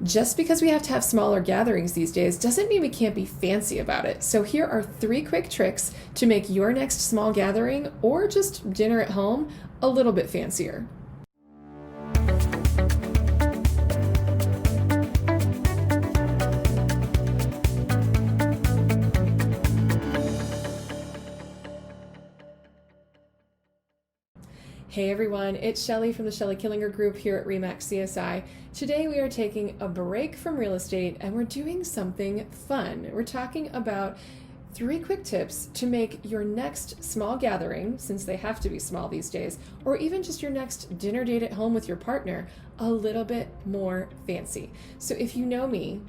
Just because we have to have smaller gatherings these days doesn't mean we can't be fancy about it. So here are 3 quick tricks to make your next small gathering or just dinner at home a little bit fancier. Hey everyone, it's Shelly from the Shelly Killinger Group here at Remax CSI. Today we are taking a break from real estate and we're doing something fun. We're talking about 3 quick tips to make your next small gathering, since they have to be small these days, or even just your next dinner date at home with your partner, a little bit more fancy. So if you know me,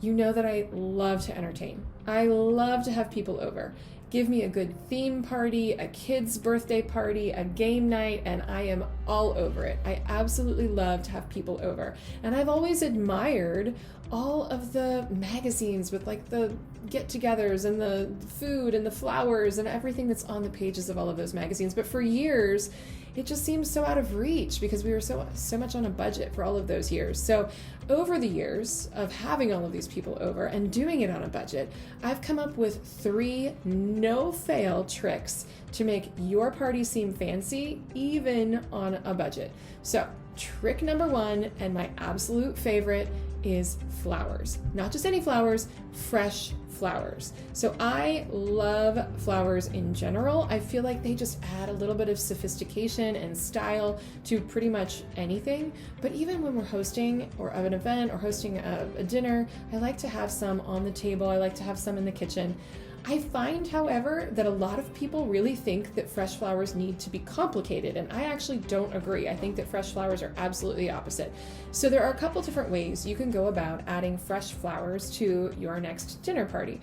you know that I love to entertain. I love to have people over. Give me a good theme party, a kid's birthday party, a game night, and I am all over it. I absolutely love to have people over. And I've always admired all of the magazines with like the get-togethers and the food and the flowers and everything that's on the pages of all of those magazines. But for years, it just seems so out of reach because we were so much on a budget for all of those years. So over the years of having all of these people over and doing it on a budget, I've come up with 3 no-fail tricks to make your party seem fancy, even on a budget. So trick number 1, and my absolute favorite, is flowers. Not just any flowers, fresh flowers. So I love flowers in general. I feel like they just add a little bit of sophistication and style to pretty much anything. But even when we're hosting or an event or hosting a dinner, I like to have some on the table. I like to have some in the kitchen. I find, however, that a lot of people really think that fresh flowers need to be complicated, and I actually don't agree. I think that fresh flowers are absolutely the opposite. So there are a couple different ways you can go about adding fresh flowers to your next dinner party.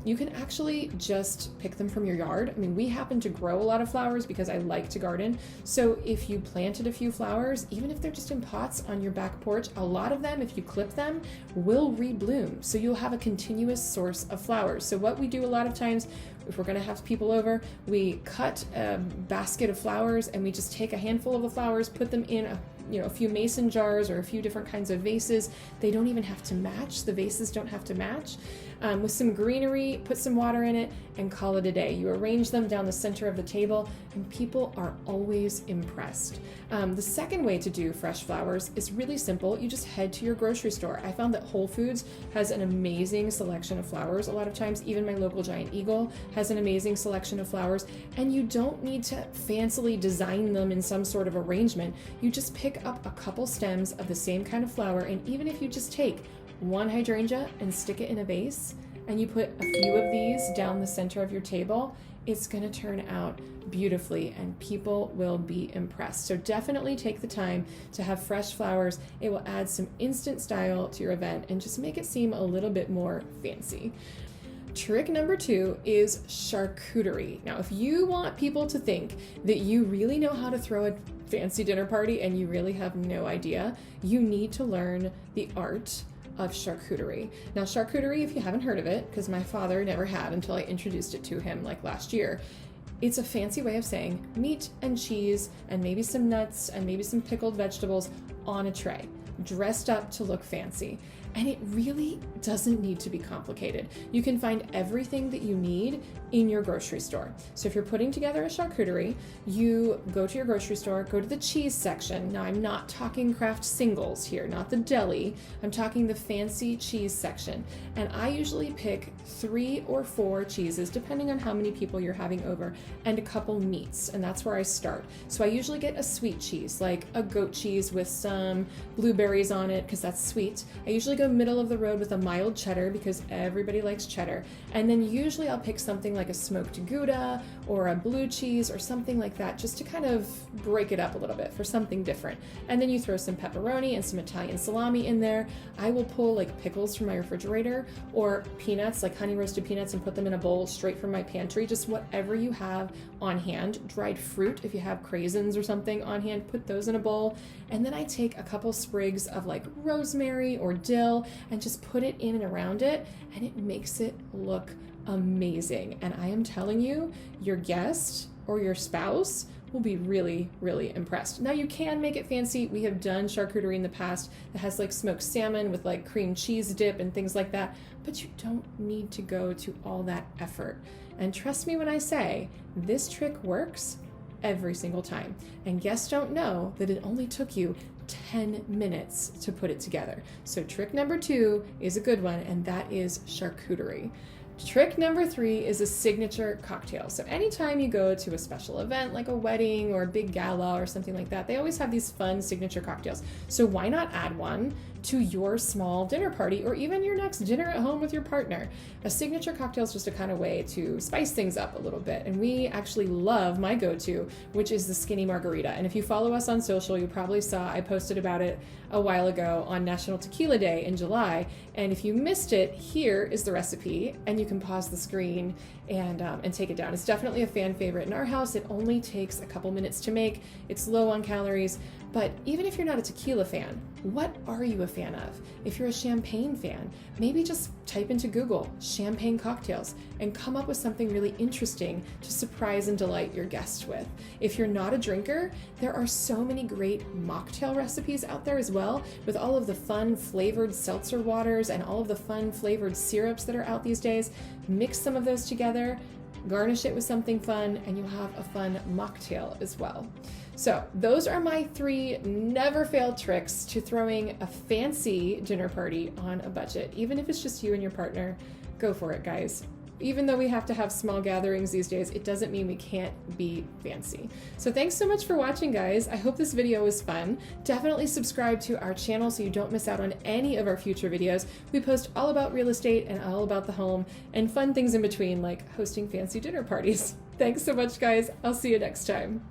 You can actually just pick them from your yard. I mean, we happen to grow a lot of flowers because I like to garden. So if you planted a few flowers, even if they're just in pots on your back porch, a lot of them, if you clip them, will rebloom. So you'll have a continuous source of flowers. So what we do a lot of times, if we're going to have people over, we cut a basket of flowers and we just take a handful of the flowers, put them in a few mason jars or a few different kinds of vases. They don't even have to match. The vases don't have to match. With some greenery, put some water in it, and call it a day. You arrange them down the center of the table, and people are always impressed. The second way to do fresh flowers is really simple. You just head to your grocery store. I found that Whole Foods has an amazing selection of flowers. A lot of times, even my local Giant Eagle has an amazing selection of flowers, and you don't need to fancily design them in some sort of arrangement. You just pick up a couple stems of the same kind of flower, and even if you just take 1 hydrangea and stick it in a vase, and you put a few of these down the center of your table, it's going to turn out beautifully and people will be impressed. So definitely take the time to have fresh flowers. It will add some instant style to your event and just make it seem a little bit more fancy. Trick number 2 is charcuterie. Now, if you want people to think that you really know how to throw a fancy dinner party and you really have no idea, you need to learn the art of charcuterie. Now, charcuterie, if you haven't heard of it, because my father never had until I introduced it to him like last year, it's a fancy way of saying meat and cheese and maybe some nuts and maybe some pickled vegetables on a tray, dressed up to look fancy. And it really doesn't need to be complicated. You can find everything that you need in your grocery store. So if you're putting together a charcuterie, you go to your grocery store, go to the cheese section. Now, I'm not talking Kraft singles here, not the deli. I'm talking the fancy cheese section. And I usually pick 3 or 4 cheeses, depending on how many people you're having over, and a couple meats. And that's where I start. So I usually get a sweet cheese, like a goat cheese with some blueberries on it, because that's sweet. I usually go middle of the road with a mild cheddar because everybody likes cheddar. And then usually I'll pick something like a smoked Gouda or a blue cheese or something like that, just to kind of break it up a little bit for something different. And then you throw some pepperoni and some Italian salami in there. I will pull like pickles from my refrigerator or peanuts, like honey roasted peanuts, and put them in a bowl straight from my pantry. Just whatever you have on hand. Dried fruit, if you have craisins or something on hand, put those in a bowl. And then I take a couple sprigs of like rosemary or dill and just put it in and around it, and it makes it look amazing. And I am telling you, your guest or your spouse will be really, really impressed. Now you can make it fancy. We have done charcuterie in the past that has like smoked salmon with like cream cheese dip and things like that, but you don't need to go to all that effort. And trust me when I say this trick works every single time. And guests don't know that it only took you 10 minutes to put it together. So trick number 2 is a good one, and that is charcuterie. Trick number 3 is a signature cocktail. So anytime you go to a special event like a wedding or a big gala or something like that, they always have these fun signature cocktails. So why not add one to your small dinner party or even your next dinner at home with your partner? A signature cocktail is just a kind of way to spice things up a little bit. And we actually love my go-to, which is the skinny margarita. And if you follow us on social, you probably saw I posted about it a while ago on National Tequila Day in July. And if you missed it, here is the recipe, and you can pause the screen and take it down. It's definitely a fan favorite in our house. It only takes a couple minutes to make. It's low on calories. But even if you're not a tequila fan, what are you a fan of? If you're a champagne fan, maybe just type into Google champagne cocktails and come up with something really interesting to surprise and delight your guests with. If you're not a drinker, there are so many great mocktail recipes out there as well, with all of the fun flavored seltzer waters and all of the fun flavored syrups that are out these days. Mix some of those together, garnish it with something fun, and you'll have a fun mocktail as well. So those are my 3 never fail tricks to throwing a fancy dinner party on a budget. Even if it's just you and your partner, go for it, guys. Even though we have to have small gatherings these days, it doesn't mean we can't be fancy. So thanks so much for watching, guys. I hope this video was fun. Definitely subscribe to our channel so you don't miss out on any of our future videos. We post all about real estate and all about the home and fun things in between, like hosting fancy dinner parties. Thanks so much, guys. I'll see you next time.